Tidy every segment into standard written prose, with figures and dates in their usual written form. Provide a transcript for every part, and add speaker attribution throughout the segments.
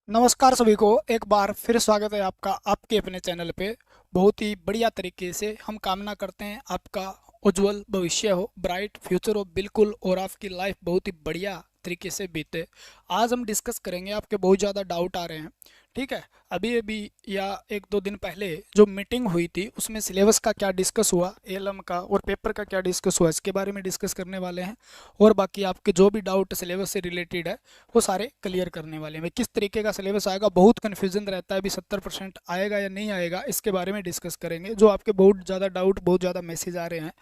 Speaker 1: नमस्कार सभी को एक बार फिर स्वागत है आपका आपके अपने चैनल पे। बहुत ही बढ़िया तरीके से हम कामना करते हैं आपका उज्जवल भविष्य हो, ब्राइट फ्यूचर हो बिल्कुल, और आपकी लाइफ बहुत ही बढ़िया तरीके से बीते। आज हम डिस्कस करेंगे, आपके बहुत ज़्यादा डाउट आ रहे हैं, ठीक है। अभी अभी या एक दो दिन पहले जो मीटिंग हुई थी उसमें सिलेबस का क्या डिस्कस हुआ, एलएम का और पेपर का क्या डिस्कस हुआ, इसके बारे में डिस्कस करने वाले हैं। और बाकी आपके जो भी डाउट सिलेबस से रिलेटेड है वो सारे क्लियर करने वाले हैं। किस तरीके का सिलेबस आएगा, बहुत कन्फ्यूजन रहता है अभी 70% आएगा या नहीं आएगा, इसके बारे में डिस्कस करेंगे। जो आपके बहुत ज़्यादा डाउट, बहुत ज़्यादा मैसेज आ रहे हैं,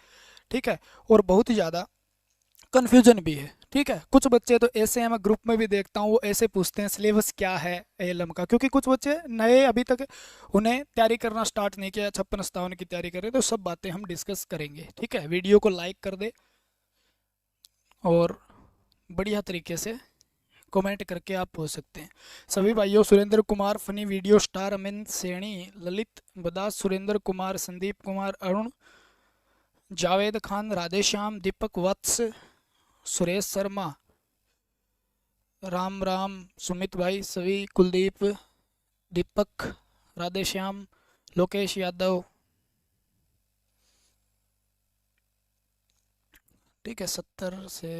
Speaker 1: ठीक है, और बहुत ही ज़्यादा कन्फ्यूजन भी है, ठीक है। कुछ बच्चे तो ऐसे हैं, मैं ग्रुप में भी देखता हूँ, वो ऐसे पूछते हैं सिलेबस क्या है एएलएम का, क्योंकि कुछ बच्चे नए अभी तक उन्हें तैयारी करना स्टार्ट नहीं किया, 56 57 की तैयारी कर रहे हैं। तो सब बातें हम डिस्कस करेंगे, ठीक है। वीडियो को लाइक कर दे और बढ़िया तरीके से कमेंट करके आप पूछ सकते हैं। सभी भाइयों, Surendra Kumar funny video star, Amin Saini, Lalit Badas, Surendra Kumar, Sandeep Kumar, Arun, Javed Khan, Radheshyam, Deepak Vats, Suresh Sharma, Ram Ram, Sumit भाई, सभी, कुलदीप, दीपक, राधेश्याम, लोकेश यादव, ठीक है। 70 से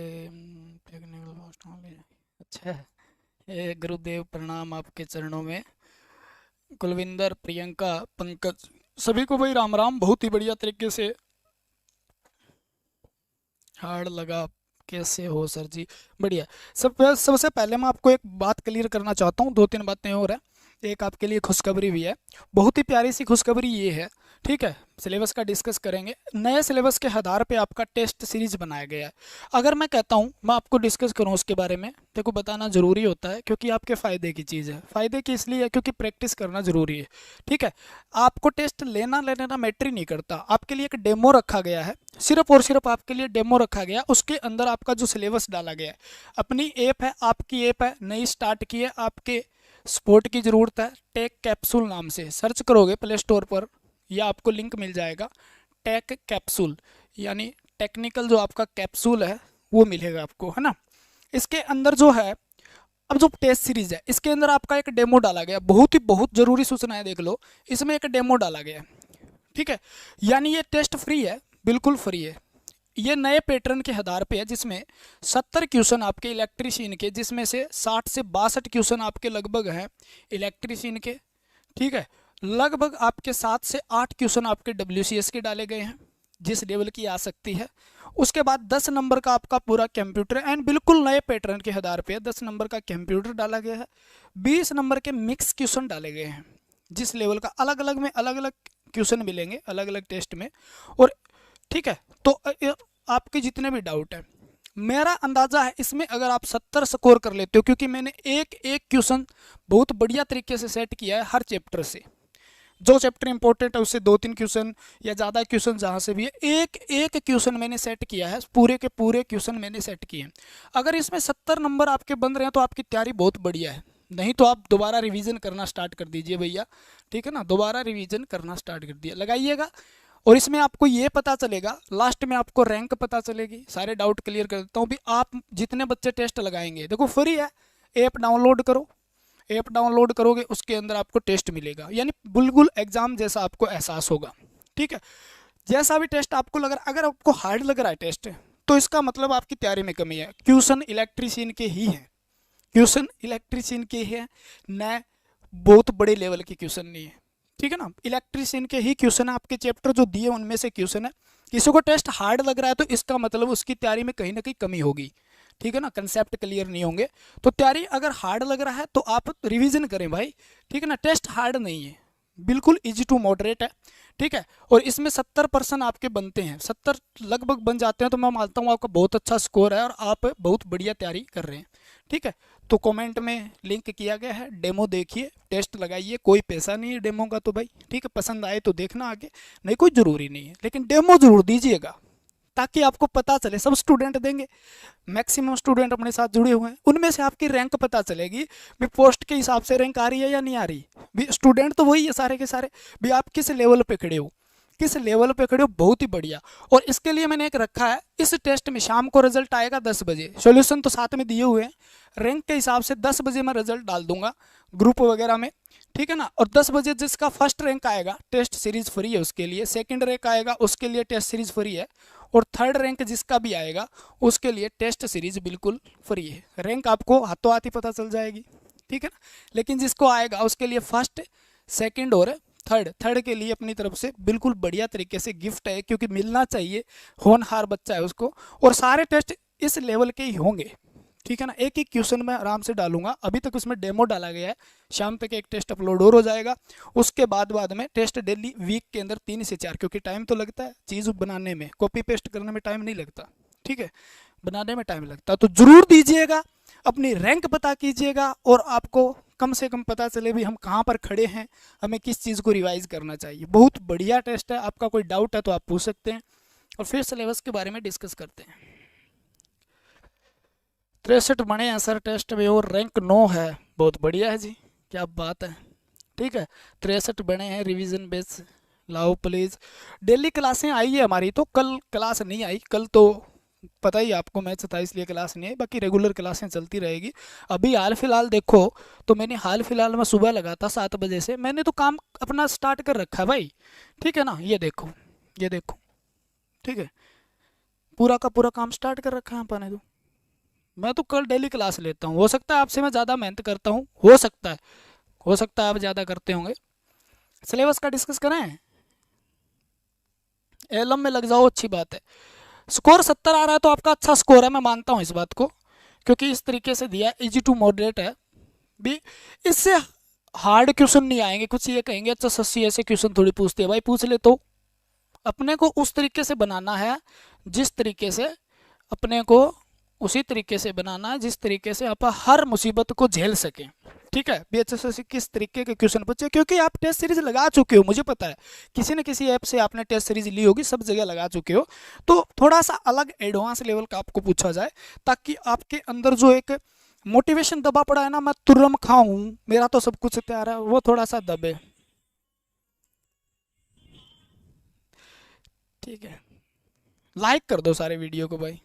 Speaker 1: टेक्निकल, अच्छा है। ये गुरुदेव प्रणाम आपके चरणों में। कुलविंदर, प्रियंका, पंकज, सभी को भाई राम राम। बहुत ही बढ़िया तरीके से हार्ड लगा, कैसे हो सर जी? बढ़िया। सबसे पहले मैं आपको एक बात क्लियर करना चाहता हूँ, दो तीन बातें और है। एक आपके लिए खुशखबरी भी है, बहुत ही प्यारी सी खुशखबरी ये है, ठीक है। सिलेबस का डिस्कस करेंगे। नए सिलेबस के आधार पे आपका टेस्ट सीरीज बनाया गया है। अगर मैं कहता हूँ मैं आपको डिस्कस करूँ उसके बारे में, देखो बताना ज़रूरी होता है, क्योंकि आपके फ़ायदे की चीज़ है। फ़ायदे की इसलिए है क्योंकि प्रैक्टिस करना ज़रूरी है, ठीक है। आपको टेस्ट लेना लेना मैटर ही नहीं करता, आपके लिए एक डेमो रखा गया है, सिर्फ और सिर्फ आपके लिए डेमो रखा गया। उसके अंदर आपका जो सिलेबस डाला गया है, अपनी ऐप है, आपकी ऐप है, नई स्टार्ट की है, आपके सपोर्ट की ज़रूरत है। टेक कैप्सूल नाम से सर्च करोगे प्ले स्टोर पर या आपको लिंक मिल जाएगा, टेक कैप्सूल, यानी टेक्निकल जो आपका कैप्सूल है वो मिलेगा आपको, है ना। इसके अंदर जो है, अब जो टेस्ट सीरीज है इसके अंदर आपका एक डेमो डाला गया, बहुत ही बहुत ज़रूरी सूचना है, देख लो। इसमें एक डेमो डाला गया, ठीक है। यानी ये टेस्ट फ्री है, बिल्कुल फ्री है। ये नए पैटर्न के आधार पे है, जिसमें 70 क्वेश्चन आपके इलेक्ट्रीशियन के, जिसमें से 60 से 62 क्वेश्चन आपके लगभग हैं इलेक्ट्रीशियन के, ठीक है। लगभग आपके 7 से 8 क्वेश्चन आपके डब्ल्यूसीएस के डाले गए हैं, जिस लेवल की आ सकती है। उसके बाद 10 नंबर का आपका पूरा कंप्यूटर एंड बिल्कुल नए पैटर्न के आधार पे 10 नंबर का कंप्यूटर डाला गया है। 20 नंबर के मिक्स क्वेश्चन डाले गए हैं, जिस लेवल का अलग अलग में अलग अलग क्वेश्चन मिलेंगे अलग अलग टेस्ट में। और ठीक है, तो आपके जितने भी डाउट है, मेरा अंदाजा है इसमें अगर आप 70 स्कोर कर लेते हो, क्योंकि मैंने एक एक क्वेश्चन बहुत बढ़िया तरीके से सेट किया है हर चैप्टर से। जो चैप्टर इंपॉर्टेंट है उससे दो तीन क्वेश्चन या ज़्यादा क्वेश्चन जहाँ से भी है, एक एक क्वेश्चन मैंने सेट किया है, पूरे के पूरे क्वेश्चन मैंने सेट किए हैं। अगर इसमें 70 नंबर आपके बन रहे हैं तो आपकी तैयारी बहुत बढ़िया है। नहीं तो आप दोबारा रिवीजन करना स्टार्ट कर दीजिए भैया, ठीक है ना। दोबारा रिवीजन करना स्टार्ट कर दिया, लगाइएगा। और इसमें आपको ये पता चलेगा, लास्ट में आपको रैंक पता चलेगी। सारे डाउट क्लियर कर देता हूँ भी। आप जितने बच्चे टेस्ट लगाएंगे, देखो फ्री है, ऐप डाउनलोड करो, ऐप डाउनलोड करोगे उसके अंदर आपको टेस्ट मिलेगा, यानी बिल्कुल एग्जाम जैसा आपको एहसास होगा, ठीक है। जैसा भी टेस्ट आपको लग रहा है, अगर आपको हार्ड लग रहा है टेस्ट, तो इसका मतलब आपकी तैयारी में कमी है। क्वेश्चन इलेक्ट्रीशियन के ही है, क्वेश्चन इलेक्ट्रीशियन के ही है, न बहुत बड़े लेवल के क्वेश्चन नहीं है, ठीक है ना। इलेक्ट्रीशियन के ही क्वेश्चन है, आपके चैप्टर जो दिए उनमें से क्वेश्चन है। किसी को टेस्ट हार्ड लग रहा है तो इसका मतलब उसकी तैयारी में कहीं ना कहीं कमी होगी, ठीक है ना। कंसेप्ट क्लियर नहीं होंगे। तो तैयारी अगर हार्ड लग रहा है तो आप रिवीजन करें भाई, ठीक है ना। टेस्ट हार्ड नहीं है, बिल्कुल इजी टू मॉडरेट है, ठीक है। और इसमें 70% आपके बनते हैं, 70 लगभग बन जाते हैं, तो मैं मानता हूँ आपका बहुत अच्छा स्कोर है और आप बहुत बढ़िया तैयारी कर रहे हैं, ठीक है। तो कमेंट में लिंक किया गया है, डेमो देखिए, टेस्ट लगाइए, कोई पैसा नहीं है डेमो का तो भाई, ठीक है। पसंद आए तो देखना आगे, नहीं कोई ज़रूरी नहीं है, लेकिन डेमो ज़रूर दीजिएगा ताकि आपको पता चले। सब स्टूडेंट देंगे, मैक्सिमम स्टूडेंट अपने साथ जुड़े हुए हैं, उनमें से आपकी रैंक पता चलेगी भी, पोस्ट के हिसाब से रैंक आ रही है या नहीं आ रही भी। स्टूडेंट तो वही है सारे के सारे भी, आप किस लेवल पे खड़े हो, किस लेवल पे खड़े हो, बहुत ही बढ़िया। और इसके लिए मैंने एक रखा है, इस टेस्ट में शाम को रिजल्ट आएगा 10 बजे, सॉल्यूशन तो साथ में दिए हुए हैं, रैंक के हिसाब से 10 बजे मैं रिजल्ट डाल दूंगा ग्रुप वगैरह में, ठीक है ना। और 10 बजे जिसका फर्स्ट रैंक आएगा टेस्ट सीरीज फ्री है उसके लिए, सेकंड रैंक आएगा उसके लिए टेस्ट सीरीज फ्री है, और थर्ड रैंक जिसका भी आएगा उसके लिए टेस्ट सीरीज बिल्कुल फ्री है। रैंक आपको हाथों हाथ ही पता चल जाएगी, ठीक है ना। लेकिन जिसको आएगा उसके लिए फर्स्ट, सेकंड और थर्ड के लिए अपनी तरफ से बिल्कुल बढ़िया तरीके से गिफ्ट है, क्योंकि मिलना चाहिए, होनहार बच्चा है उसको। और सारे टेस्ट इस लेवल के ही होंगे, ठीक है ना। एक एक क्वेश्चन मैं आराम से डालूंगा, अभी तक उसमें डेमो डाला गया है, शाम तक एक टेस्ट अपलोड और हो जाएगा। उसके बाद में टेस्ट डेली वीक के अंदर 3 से 4, क्योंकि टाइम तो लगता है चीज़ बनाने में, कॉपी पेस्ट करने में टाइम नहीं लगता, ठीक है, बनाने में टाइम लगता। तो जरूर दीजिएगा, अपनी रैंक पता कीजिएगा, और आपको कम से कम पता चले भी हम कहाँ पर खड़े हैं, हमें किस चीज़ को रिवाइज करना चाहिए। बहुत बढ़िया टेस्ट है, आपका कोई डाउट है तो आप पूछ सकते हैं, और फिर सिलेबस के बारे में डिस्कस करते हैं। 63 बने हैं सर टेस्ट में, और रैंक 9 है, बहुत बढ़िया है जी, क्या बात है, ठीक है। 63 बने हैं, रिवीजन बेस लाओ प्लीज़। डेली क्लासें आई है हमारी, तो कल क्लास नहीं आई, कल तो पता ही आपको मैच था इसलिए क्लास नहीं आई, बाकी रेगुलर क्लासें चलती रहेगी। अभी हाल फिलहाल देखो तो मैंने हाल फिलहाल में सुबह लगा था 7 बजे से, मैंने तो काम अपना स्टार्ट कर रखा है भाई, ठीक है ना। ये देखो, ये देखो, ठीक है, पूरा का पूरा काम स्टार्ट कर रखा है अपने तो। मैं तो कल डेली क्लास लेता हूँ, हो सकता है आपसे मैं ज़्यादा मेहनत करता हूँ, हो सकता है आप ज़्यादा करते होंगे। सिलेबस का डिस्कस करें, एलम में लग जाओ, अच्छी बात है। स्कोर 70 आ रहा है तो आपका अच्छा स्कोर है, मैं मानता हूँ इस बात को, क्योंकि इस तरीके से दिया, इजी टू मॉडरेट है भी। इससे हार्ड क्वेश्चन नहीं आएंगे, कुछ ये कहेंगे अच्छा सस्सी ऐसे क्वेश्चन थोड़ी पूछते हैं, भाई पूछ ले, तो अपने को उस तरीके से बनाना है जिस तरीके से अपने को, उसी तरीके से बनाना है जिस तरीके से आप हर मुसीबत को झेल सकें, ठीक है। बीएचएसएस से किस तरीके के क्वेश्चन पूछे, क्योंकि आप टेस्ट सीरीज लगा चुके हो, मुझे पता है किसी न किसी ऐप से आपने टेस्ट सीरीज ली होगी, सब जगह लगा चुके हो, तो थोड़ा सा अलग एडवांस लेवल का आपको पूछा जाए, ताकि आपके अंदर जो एक मोटिवेशन दबा पड़ा है ना, मैं तुर्रम खाऊं, मेरा तो सब कुछ तैयार है, वो थोड़ा सा दबे, ठीक है। लाइक कर दो सारे वीडियो को भाई।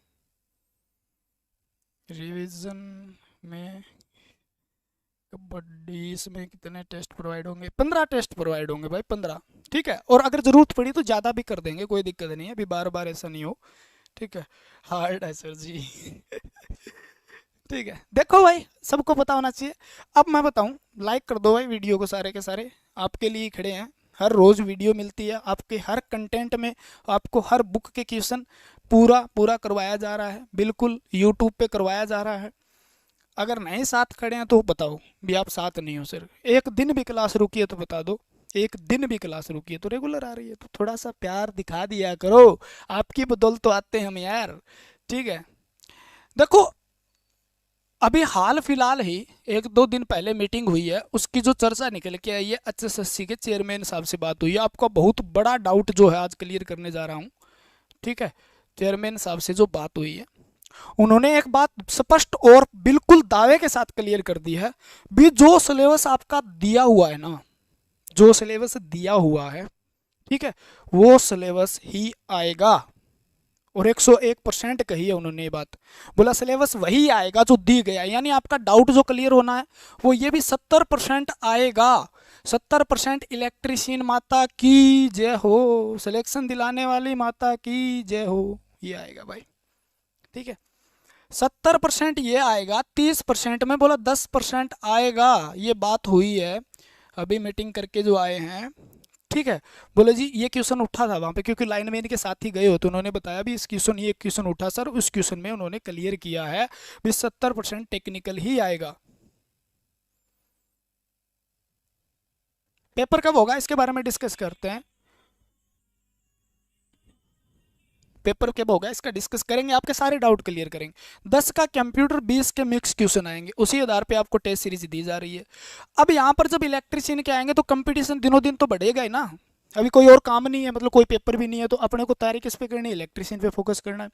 Speaker 1: रिवीजन में कबड्डी इसमें कितने टेस्ट प्रोवाइड होंगे, 15 टेस्ट प्रोवाइड होंगे भाई, 15, ठीक है। और अगर ज़रूरत पड़ी तो ज़्यादा भी कर देंगे, कोई दिक्कत नहीं है, अभी बार बार ऐसा नहीं हो, ठीक है। हार्ड है सर जी ठीक है, देखो भाई सबको पता होना चाहिए। अब मैं बताऊं, लाइक कर दो भाई वीडियो को, सारे के सारे आपके लिए खड़े हैं, हर रोज़ वीडियो मिलती है आपके हर कंटेंट में, आपको हर बुक के क्वेश्चन पूरा पूरा करवाया जा रहा है, बिल्कुल यूट्यूब पे करवाया जा रहा है। अगर नहीं साथ खड़े हैं तो बताओ भी आप साथ नहीं हो, सिर्फ एक दिन भी क्लास रुकी है तो बता दो, एक दिन भी क्लास रुकी है तो रेगुलर आ रही है तो थोड़ा सा प्यार दिखा दिया करो, आपकी बदौलत तो आते हैं हम यार, ठीक है। देखो अभी हाल फिलहाल ही 1-2 दिन पहले मीटिंग हुई है, उसकी जो चर्चा निकल के आई है, एचएसएससी के चेयरमैन साहब से बात हुई है, आपका बहुत बड़ा डाउट जो है आज क्लियर करने जा रहा हूँ, ठीक है। चेयरमैन साहब से जो बात हुई है, उन्होंने एक बात स्पष्ट और बिल्कुल दावे के साथ क्लियर कर दी है भी, जो सिलेबस आपका दिया हुआ है ना, जो सिलेबस दिया हुआ है, ठीक है, वो सिलेबस ही आएगा। और 101% कही है उन्होंने ये बात, बोला सिलेबस वही आएगा जो दी गया, यानी आपका डाउट जो क्लियर होना है वो ये भी 70% आएगा। 70% इलेक्ट्रीशियन माता की जय हो, सिलेक्शन दिलाने वाली माता की जय हो, ये आएगा भाई, ठीक है। 70% ये आएगा, 30% में बोला 10% आएगा, ये बात हुई है अभी मीटिंग करके जो आए हैं, ठीक है। बोले जी ये क्वेश्चन उठा था वहाँ पे, क्योंकि लाइन मैन के साथ ही गए हो तो उन्होंने बताया भी इस क्वेश्चन, ये क्वेश्चन उठा सर, उस क्वेश्चन में उन्होंने क्लियर किया है भी 70% टेक्निकल ही आएगा। पेपर कब होगा इसके बारे में डिस्कस करते हैं, पेपर कब होगा इसका डिस्कस करेंगे, आपके सारे डाउट क्लियर करेंगे। 10 का कंप्यूटर, 20 के मिक्स क्वेश्चन आएंगे, उसी आधार पे आपको टेस्ट सीरीज दी जा रही है। अब यहाँ पर जब इलेक्ट्रीशियन के आएंगे तो कंपटीशन दिनों दिन तो बढ़ेगा ही ना, अभी कोई और काम नहीं है, मतलब कोई पेपर भी नहीं है, तो अपने को तैयारी किस पे करनी है, इलेक्ट्रीशियन पे फोकस करना है।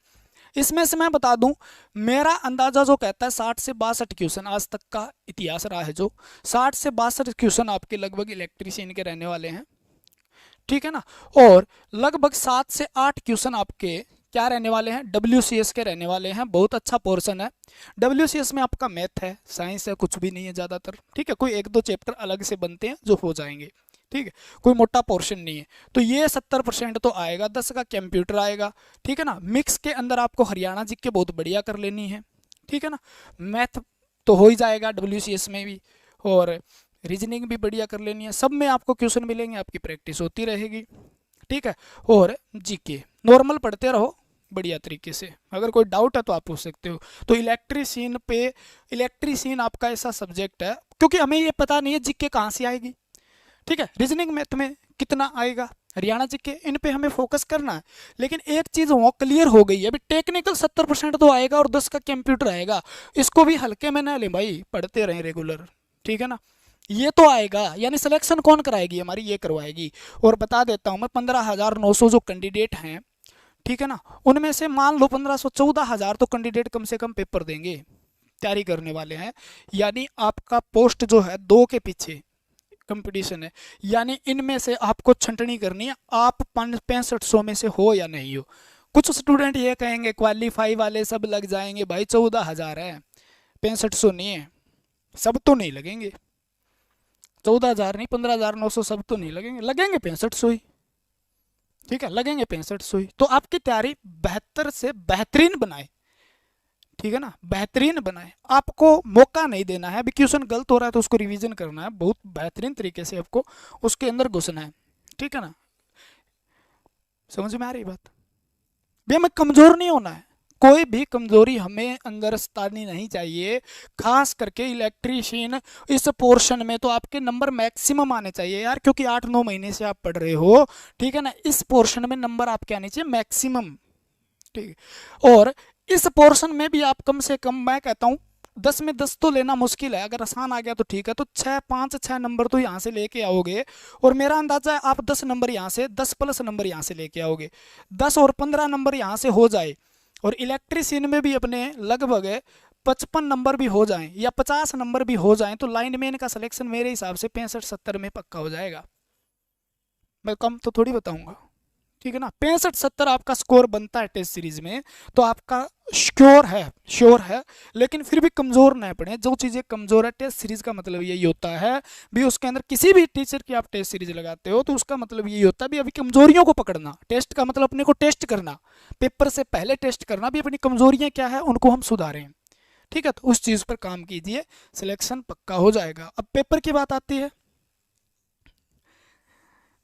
Speaker 1: इसमें से मैं बता दूं, मेरा अंदाजा जो कहता है 60 से 62 क्वेश्चन, आज तक का इतिहास रहा है जो 60 से 62 क्वेश्चन आपके लगभग इलेक्ट्रीशियन के रहने वाले हैं, ठीक है ना। और लगभग 7 से 8 क्वेश्चन आपके क्या रहने वाले हैं, WCS के रहने वाले हैं। बहुत अच्छा पोर्शन है। WCS में आपका मैथ है, साइंस है, कुछ भी नहीं है ज़्यादातर, ठीक है। कोई 1-2 चैप्टर अलग से बनते हैं जो हो जाएंगे, ठीक है। कोई मोटा पोर्शन नहीं है। तो ये 70% तो आएगा, 10 का कंप्यूटर आएगा, ठीक है ना। मिक्स के अंदर आपको हरियाणा जी के बहुत बढ़िया कर लेनी है, ठीक है ना। मैथ तो हो ही जाएगा WCS में भी, और रीजनिंग भी बढ़िया कर लेनी है। सब में आपको क्वेश्चन मिलेंगे, आपकी प्रैक्टिस होती रहेगी, ठीक है। और जीके नॉर्मल पढ़ते रहो बढ़िया तरीके से। अगर कोई डाउट है तो आप पूछ सकते हो। तो इलेक्ट्रीशियन आपका ऐसा सब्जेक्ट है, क्योंकि हमें ये पता नहीं है जीके कहाँ से आएगी, ठीक है। रीजनिंग मैथ में कितना आएगा, हरियाणा जीके, इन पे हमें फोकस करना है। लेकिन एक चीज़ वो क्लियर हो गई है, अभी टेक्निकल 70% तो आएगा और 10 का कंप्यूटर आएगा। इसको भी हल्के में ना ले भाई, पढ़ते रहें रेगुलर, ठीक है ना। ये तो आएगा, यानी सिलेक्शन कौन कराएगी, हमारी ये करवाएगी। और बता देता हूँ मैं, 15,900 जो कैंडिडेट हैं, ठीक है ना, उनमें से मान लो 1500, 14,000 तो कैंडिडेट कम से कम पेपर देंगे, तैयारी करने वाले हैं। यानी आपका पोस्ट जो है 2 के पीछे कंपटीशन है। यानी इनमें से आपको छंटनी करनी है, आप 6500 में से हो या नहीं हो। कुछ स्टूडेंट ये कहेंगे क्वालिफाई वाले सब लग जाएंगे, भाई 14,000 है, 6500 नहीं है। सब तो नहीं लगेंगे, 14,000 नहीं, 15,900 सब तो नहीं लगेंगे, लगेंगे 6500 ही, ठीक है, लगेंगे 6500 ही। तो आपकी तैयारी बेहतर से बेहतरीन बनाए, ठीक है ना, बेहतरीन बनाए। आपको मौका नहीं देना है, अभी क्वेश्चन गलत हो रहा है तो उसको रिवीजन करना है, बहुत बेहतरीन तरीके से आपको उसके अंदर घुसना है, ठीक है ना। समझ में आ रही बात। भी हमें कमजोर नहीं होना है, कोई भी कमजोरी हमें अंदर सतानी नहीं चाहिए। खास करके इलेक्ट्रीशियन इस पोर्शन में तो आपके नंबर मैक्सिमम आने चाहिए यार, क्योंकि 8-9 महीने से आप पढ़ रहे हो, ठीक है ना। इस पोर्शन में नंबर आपके आने चाहिए मैक्सिमम, ठीक है। और इस पोर्शन में भी आप कम से कम, मैं कहता हूँ 10 में 10 तो लेना मुश्किल है। अगर आसान आ गया तो ठीक है, तो 5-6 नंबर तो यहाँ से लेके आओगे। और मेरा अंदाजा है आप 10 नंबर यहाँ से, 10+ नंबर यहाँ से लेके आओगे, 10 और 15 नंबर यहाँ से हो जाए। और इलेक्ट्रीशियन में भी अपने लगभग 55 नंबर भी हो जाएं या 50 नंबर भी हो जाएं, तो लाइनमैन का सिलेक्शन मेरे हिसाब से 65-70 में पक्का हो जाएगा। मैं कम तो थोड़ी बताऊंगा, ठीक है ना। 65-70 आपका स्कोर बनता है टेस्ट सीरीज में, तो आपका श्योर है। लेकिन फिर भी कमजोर ना पड़े, जो चीज़ें कमजोर है, टेस्ट सीरीज का मतलब यही होता है भी, उसके अंदर किसी भी टीचर की आप टेस्ट सीरीज लगाते हो तो उसका मतलब यही होता है भी अभी कमजोरियों को पकड़ना। टेस्ट का मतलब अपने को टेस्ट करना, पेपर से पहले टेस्ट करना भी, अपनी कमजोरियां क्या है उनको हम सुधारें, ठीक है। तो उस चीज़ पर काम कीजिए, सिलेक्शन पक्का हो जाएगा। अब पेपर की बात आती है।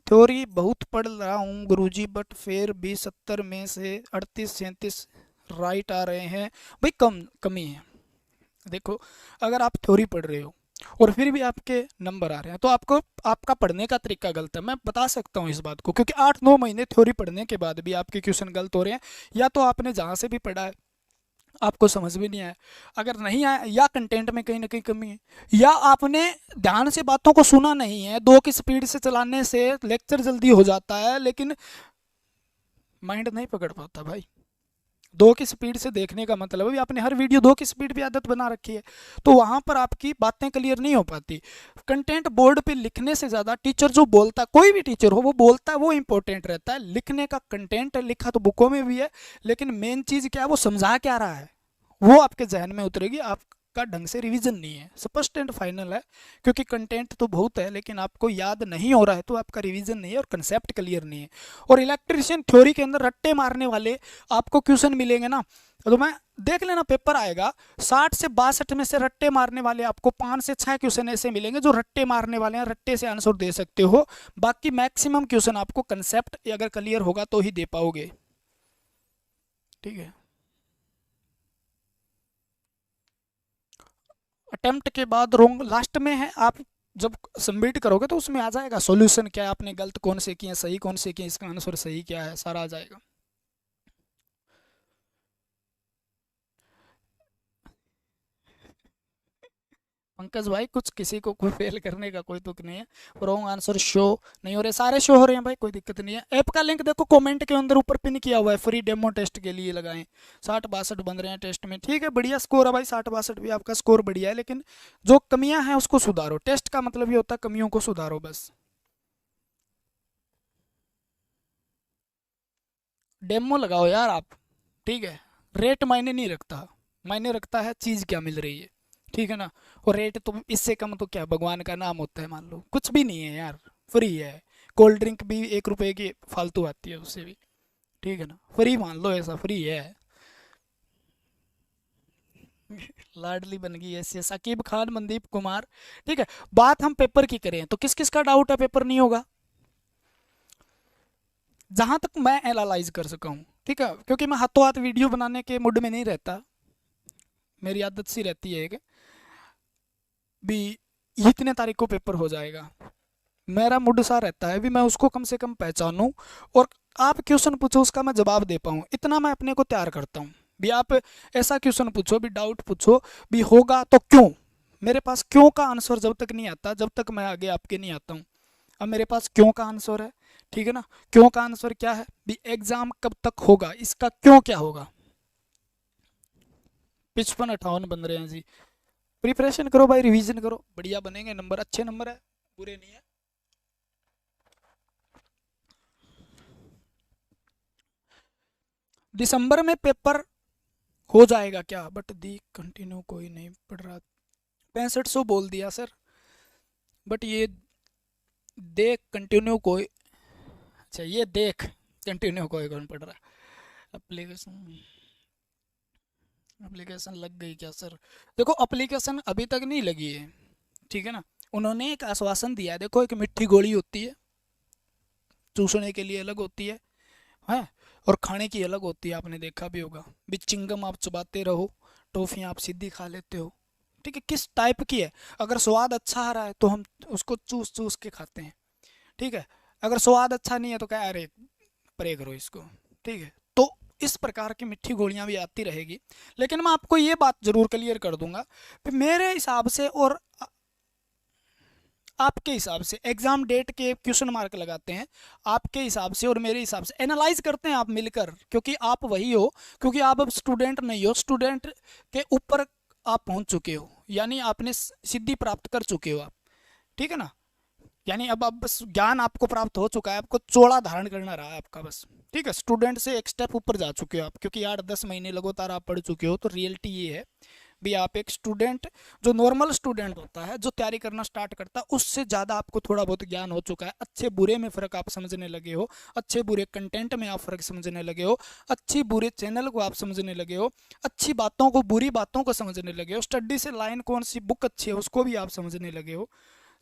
Speaker 1: थ्योरी बहुत पढ़ रहा हूँ गुरुजी, बट फिर भी 70 में से 38-37 राइट आ रहे हैं। भाई कमी है। देखो, अगर आप थ्योरी पढ़ रहे हो और फिर भी आपके नंबर आ रहे हैं, तो आपको आपका पढ़ने का तरीका गलत है। मैं बता सकता हूँ इस बात को, क्योंकि 8-9 महीने थ्योरी पढ़ने के बाद भी आपके क्वेश्चन गलत हो रहे हैं। या तो आपने जहाँ से भी पढ़ा है आपको समझ भी नहीं आया, अगर नहीं आया, या कंटेंट में कहीं ना कहीं कमी है, या आपने ध्यान से बातों को सुना नहीं है। 2 की स्पीड से चलाने से लेक्चर जल्दी हो जाता है, लेकिन माइंड नहीं पकड़ पाता भाई। 2 की स्पीड से देखने का मतलब है आपने हर वीडियो 2 की स्पीड पे आदत बना रखी है, तो वहां पर आपकी बातें क्लियर नहीं हो पाती। कंटेंट बोर्ड पे लिखने से ज़्यादा टीचर जो बोलता है, कोई भी टीचर हो वो बोलता है, वो इंपॉर्टेंट रहता है। लिखने का कंटेंट लिखा तो बुकों में भी है, लेकिन मेन चीज़ क्या है, वो समझा क्या रहा है, वो आपके जहन में उतरेगी। आपका ढंग से रिवीजन नहीं है, स्पष्ट एंड फाइनल है। क्योंकि कंटेंट तो बहुत है, लेकिन आपको याद नहीं हो रहा है, तो आपका रिवीजन नहीं है और कंसेप्ट क्लियर नहीं है। और इलेक्ट्रीशियन थ्योरी के अंदर रट्टे मारने वाले आपको क्वेश्चन मिलेंगे ना, तो मैं देख लेना, पेपर आएगा 60 से 62 में से रट्टे मारने वाले आपको 5 से 6 क्वेश्चन ऐसे मिलेंगे जो रट्टे मारने वाले हैं, रट्टे से आंसर दे सकते हो। बाकी मैक्सिमम क्वेश्चन आपको कंसेप्ट अगर क्लियर होगा तो ही दे पाओगे, ठीक है। अटेम्प्ट के बाद रोंग लास्ट में है, आप जब सबमिट करोगे तो उसमें आ जाएगा सॉल्यूशन क्या है, आपने गलत कौन से किए, सही कौन से किए, इसका आंसर सही क्या है, सारा आ जाएगा। पंकज भाई, कुछ किसी को कोई फेल करने का कोई तुक नहीं है। रॉन्ग आंसर शो नहीं हो रहे, सारे शो हो रहे हैं भाई, कोई दिक्कत नहीं है। ऐप का लिंक देखो कमेंट के अंदर ऊपर पिन किया हुआ है, फ्री डेमो टेस्ट के लिए लगाएं। 60-62 बन रहे हैं टेस्ट में, ठीक है, बढ़िया स्कोर है भाई, 60-62 भी आपका स्कोर बढ़िया है। लेकिन जो कमियां हैं उसको सुधारो, टेस्ट का मतलब ये होता है कमियों को सुधारो बस। डेमो लगाओ यार आप, ठीक है। रेट मायने नहीं रखता, मायने रखता है चीज़ क्या मिल रही है, ठीक है ना। और रेट तो इससे कम तो क्या भगवान का नाम होता है, मान लो कुछ भी नहीं है यार, फ्री है। कोल्ड ड्रिंक भी 1 रुपए की फालतू आती है उससे भी, ठीक है ना, फ्री मान लो, ऐसा फ्री है। लाडली बन गई ऐसे साकिब खान, मनदीप कुमार, ठीक है। बात हम पेपर की करें तो किस किस का डाउट है पेपर नहीं होगा, जहां तक मैं एनालाइज कर सका हूँ, ठीक है, क्योंकि मैं हाथों हाथ वीडियो बनाने के मूड में नहीं रहता, मेरी आदत सी रहती है कि भी इतने तारीख को पेपर हो जाएगा, मेरा मूड सा रहता है भी मैं उसको कम से कम पहचानूं, और आप क्वेश्चन पूछो उसका मैं जवाब दे पाऊँ, इतना मैं अपने को तैयार करता हूँ। भी आप ऐसा क्वेश्चन पूछो, भी डाउट पूछो, भी होगा तो क्यों, मेरे पास क्यों का आंसर जब तक नहीं आता, जब तक मैं आगे आपके नहीं आता हूँ। अब मेरे पास क्यों का आंसर है, ठीक है ना। क्यों का आंसर क्या है, भी एग्जाम कब तक होगा, इसका क्यों क्या होगा। 55-58 बन रहे हैं जी। प्रिपरेशन करो भाई, रिवीजन करो, बढ़िया बनेंगे नंबर, अच्छे नंबर है, बुरे नहीं है। दिसंबर में पेपर हो जाएगा क्या, बट दी कंटिन्यू कोई नहीं पढ़ रहा। 6500 बोल दिया सर, बट ये देख कंटिन्यू कोई, अच्छा ये देख कंटिन्यू कोई कौन पढ़ रहा। एप्लीकेशन, एप्लीकेशन लग गई क्या सर, देखो एप्लीकेशन अभी तक नहीं लगी है, ठीक है ना। उन्होंने एक आश्वासन दिया है, देखो एक मिट्टी गोली होती है, चूसने के लिए अलग होती है, और खाने की अलग होती है, आपने देखा भी होगा, भी चिंगम आप चबाते रहो, टॉफियाँ आप सीधी खा लेते हो, ठीक है, किस टाइप की है। अगर स्वाद अच्छा आ रहा है तो हम उसको चूस चूस के खाते हैं, ठीक है। अगर स्वाद अच्छा नहीं है तो क्या, अरे प्रे करो इसको, ठीक है। तो इस प्रकार की मिट्टी गोलियां भी आती रहेगी, लेकिन मैं आपको ये बात जरूर क्लियर कर दूंगा कि मेरे हिसाब से और आपके हिसाब से एग्जाम डेट के क्वेश्चन मार्क लगाते हैं, आपके हिसाब से और मेरे हिसाब से एनालाइज करते हैं आप मिलकर, क्योंकि आप वही हो, क्योंकि आप अब स्टूडेंट नहीं हो, स्टूडेंट के ऊपर आप पहुंच चुके हो, यानी आपने सिद्धि प्राप्त कर चुके हो आप, ठीक है ना। यानी अब बस ज्ञान आपको प्राप्त हो चुका है, आपको चोला धारण करना रहा है आपका बस, ठीक है। स्टूडेंट से एक स्टेप ऊपर जा चुके हो आप, क्योंकि 8-10 महीने लगातार आप पढ़ चुके हो, तो रियलिटी ये है भी आप एक स्टूडेंट, जो नॉर्मल स्टूडेंट होता है, जो तैयारी करना स्टार्ट करता है, उससे ज़्यादा आपको थोड़ा बहुत ज्ञान हो चुका है, अच्छे बुरे में फ़र्क आप समझने लगे हो, अच्छे बुरे कंटेंट में आप फ़र्क समझने लगे हो, अच्छी बुरे चैनल को आप समझने लगे हो, अच्छी बातों को बुरी बातों को समझने लगे हो, स्टडी से लाइन कौन सी बुक अच्छी है उसको भी आप समझने लगे हो,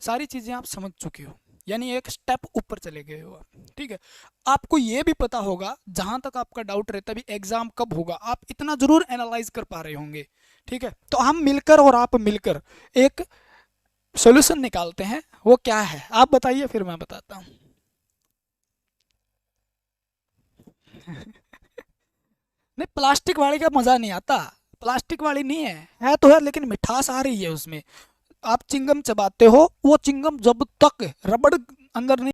Speaker 1: सारी चीज़ें आप समझ चुके हो, यानी एक स्टेप ऊपर चले गए हो आप, ठीक है। आपको ये भी पता होगा, जहां तक आपका डाउट रहता है भी एग्जाम कब होगा, आप इतना जरूर एनालाइज कर पा रहे होंगे, ठीक है। तो हम मिलकर और आप मिलकर एक सॉल्यूशन निकालते हैं, वो क्या है आप बताइए, फिर मैं बताता हूँ। नहीं, प्लास्टिक वाली का मज़ा नहीं आता, प्लास्टिक वाली नहीं है तो है, लेकिन मिठास आ रही है उसमें। आप चिंगम चबाते हो, वो चिंगम जब तक रबड़ अंदर नहीं